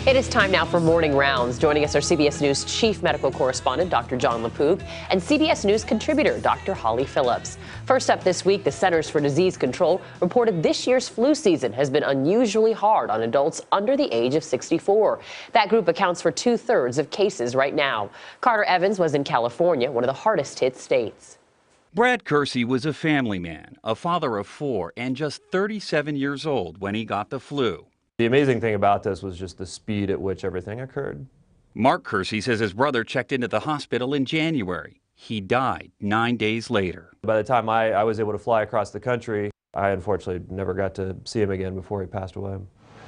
It is time now for Morning Rounds. Joining us are CBS News chief medical correspondent, Dr. Jon LaPook, and CBS News contributor, Dr. Holly Phillips. First up this week, the Centers for Disease Control reported this year's flu season has been unusually hard on adults under the age of 64. That group accounts for 2/3 of cases right now. Carter Evans was in California, one of the hardest hit states. Brad Kersey was a family man, a father of 4, and just 37 years old when he got the flu. The amazing thing about this was just the speed at which everything occurred. Mark Kersey says his brother checked into the hospital in January. He died 9 days later. By the time I was able to fly across the country, I unfortunately never got to see him again before he passed away.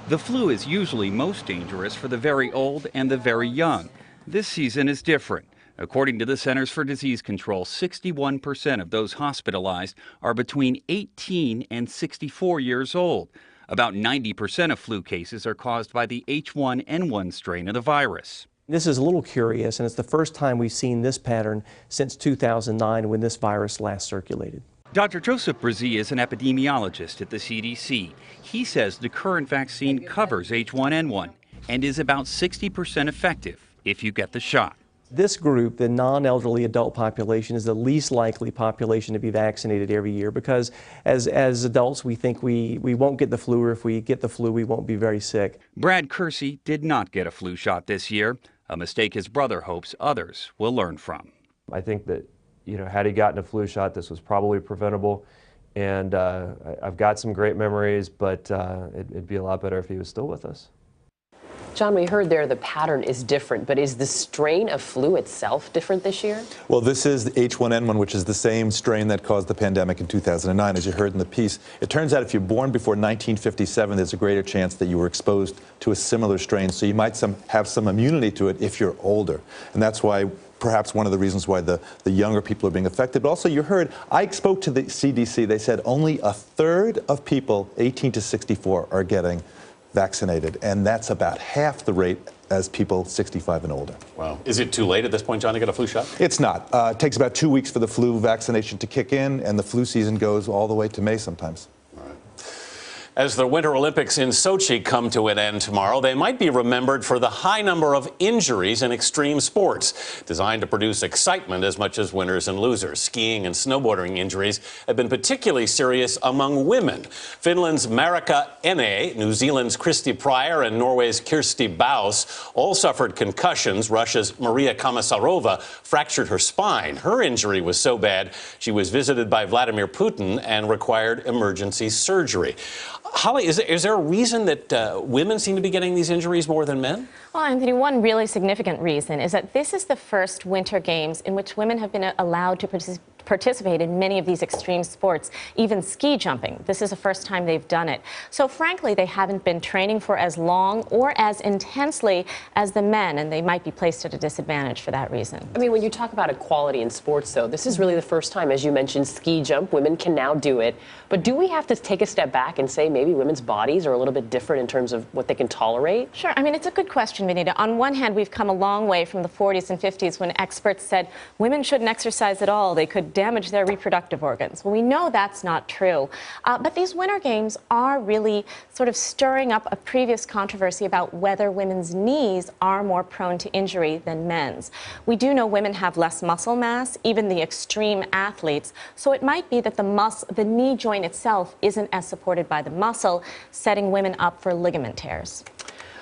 The flu is usually most dangerous for the very old and the very young. This season is different. According to the Centers for Disease Control, 61% of those hospitalized are between 18 and 64 years old. About 90% of flu cases are caused by the H1N1 strain of the virus. This is a little curious, and it's the first time we've seen this pattern since 2009 when this virus last circulated. Dr. Joseph Brzee is an epidemiologist at the CDC. He says the current vaccine covers H1N1 and is about 60% effective if you get the shot. This group, the non-elderly adult population, is the least likely population to be vaccinated every year because as adults we think we won't get the flu, or if we get the flu we won't be very sick. Brad Kersey did not get a flu shot this year, a mistake his brother hopes others will learn from. I think that, had he gotten a flu shot, this was probably preventable. And I've got some great memories, but it'd be a lot better if he was still with us. John, we heard there the pattern is different, but is the strain of flu itself different this year? Well, this is the H1N1, which is the same strain that caused the pandemic in 2009, as you heard in the piece. It turns out if you're born before 1957, there's a greater chance that you were exposed to a similar strain, so you might have some immunity to it if you're older. And that's why perhaps one of the reasons why the younger people are being affected. But also, you heard, I spoke to the CDC. They said only 1/3 of people 18 to 64 are getting vaccinated, and that's about half the rate as people 65 and older. Wow. Is it too late at this point, John, to get a flu shot? It's not. It takes about 2 weeks for the flu vaccination to kick in, and the flu season goes all the way to May sometimes. All right. As the Winter Olympics in Sochi come to an end tomorrow, they might be remembered for the high number of injuries in extreme sports, designed to produce excitement as much as winners and losers. Skiing and snowboarding injuries have been particularly serious among women. Finland's Marika Ene, New Zealand's Christy Pryor, and Norway's Kirsti Baus all suffered concussions. Russia's Maria Komisarova fractured her spine. Her injury was so bad she was visited by Vladimir Putin and required emergency surgery. Holly, is there a reason that women seem to be getting these injuries more than men? Well, Anthony, one really significant reason is that this is the first Winter Games in which women have been allowed to participate in many of these extreme sports, even ski jumping. This is the first time they've done it. So frankly, they haven't been training for as long or as intensely as the men, and they might be placed at a disadvantage for that reason. I mean, when you talk about equality in sports, though, this is really the first time, as you mentioned, ski jump, women can now do it. But do we have to take a step back and say maybe women's bodies are a little bit different in terms of what they can tolerate? Sure. I mean, it's a good question, Benita. On one hand, we've come a long way from the 40s and 50s when experts said women shouldn't exercise at all. They could damage their reproductive organs. Well, we know that's not true. But these Winter Games are really sort of stirring up a previous controversy about whether women's knees are more prone to injury than men's. We do know women have less muscle mass, even the extreme athletes. So it might be that the knee joint itself isn't as supported by the muscle, setting women up for ligament tears.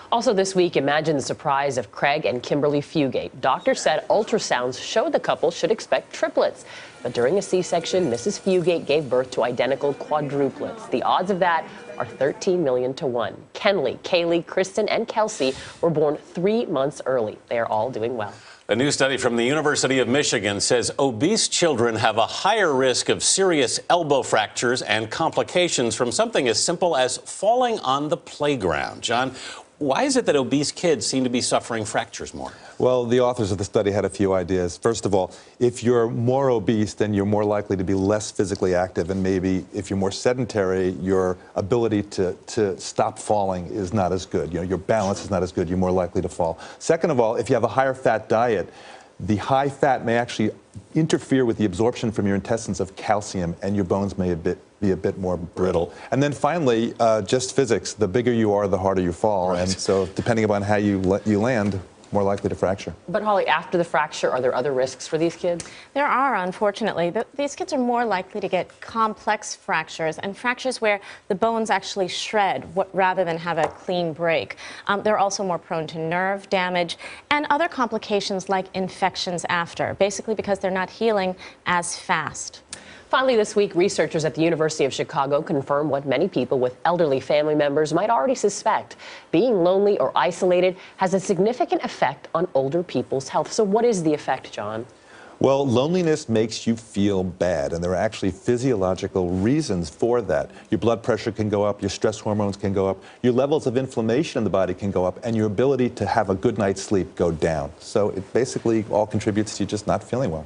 Also this week, imagine the surprise of Craig and Kimberly Fugate. Doctors said ultrasounds showed the couple should expect triplets. But during a C-section, Mrs. Fugate gave birth to identical quadruplets. The odds of that are 13 million to 1. Kenley, Kaylee, Kristen, and Kelsey were born 3 months early. They are all doing well. A new study from the University of Michigan says obese children have a higher risk of serious elbow fractures and complications from something as simple as falling on the playground. John, why is it that obese kids seem to be suffering fractures more? Well, the authors of the study had a few ideas. First of all, if you're more obese, then you're more likely to be less physically active, and maybe if you're more sedentary, your ability to stop falling is not as good. Your balance is not as good. You're more likely to fall. Second of all, if you have a higher fat diet, the high fat may actually interfere with the absorption from your intestines of calcium, and your bones may be a bit more brittle. And then finally, just physics. The bigger you are, the harder you fall. Right. And so depending upon how you land, more likely to fracture. But Holly, after the fracture, are there other risks for these kids? There are, unfortunately. These kids are more likely to get complex fractures and fractures where the bones actually shred rather than have a clean break. They're also more prone to nerve damage and other complications like infections after, basically because they're not healing as fast. Finally, this week, researchers at the University of Chicago confirmed what many people with elderly family members might already suspect. Being lonely or isolated has a significant effect on older people's health. So what is the effect, John? Well, loneliness makes you feel bad, and there are actually physiological reasons for that. Your blood pressure can go up, your stress hormones can go up, your levels of inflammation in the body can go up, and your ability to have a good night's sleep go down. So it basically all contributes to you just not feeling well.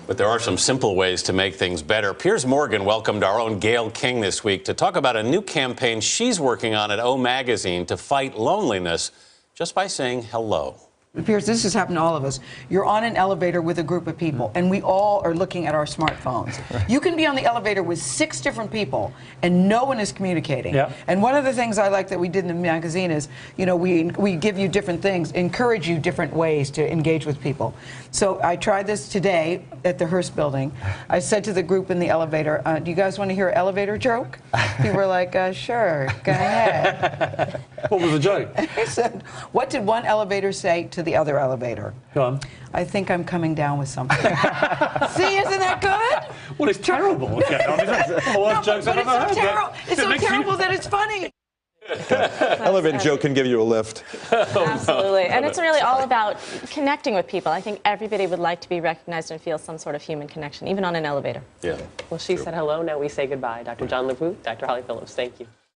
But there are some simple ways to make things better. Piers Morgan welcomed our own Gail King this week to talk about a new campaign she's working on at O Magazine to fight loneliness just by saying hello. Piers, this has happened to all of us. You're on an elevator with a group of people, and we all are looking at our smartphones. You can be on the elevator with 6 different people, and no one is communicating. Yeah. And one of the things I like that we did in the magazine is, you know, we give you different things, encourage you different ways to engage with people. So I tried this today at the Hearst building. I said to the group in the elevator, do you guys want to hear an elevator joke? People were like, sure, go ahead. What was the joke? I said, what did one elevator say to the other elevator? Go on. I think I'm coming down with something. See, isn't that good? Well, it's terrible. Okay. I mean, that's the worst jokes I've ever heard. It's so terrible that it's funny. Elevator joke can give you a lift. Absolutely. And it's really all about connecting with people. I think everybody would like to be recognized and feel some sort of human connection, even on an elevator. Yeah. Well, she said hello. Now we say goodbye. Dr. Jon LaPook, Dr. Holly Phillips, thank you.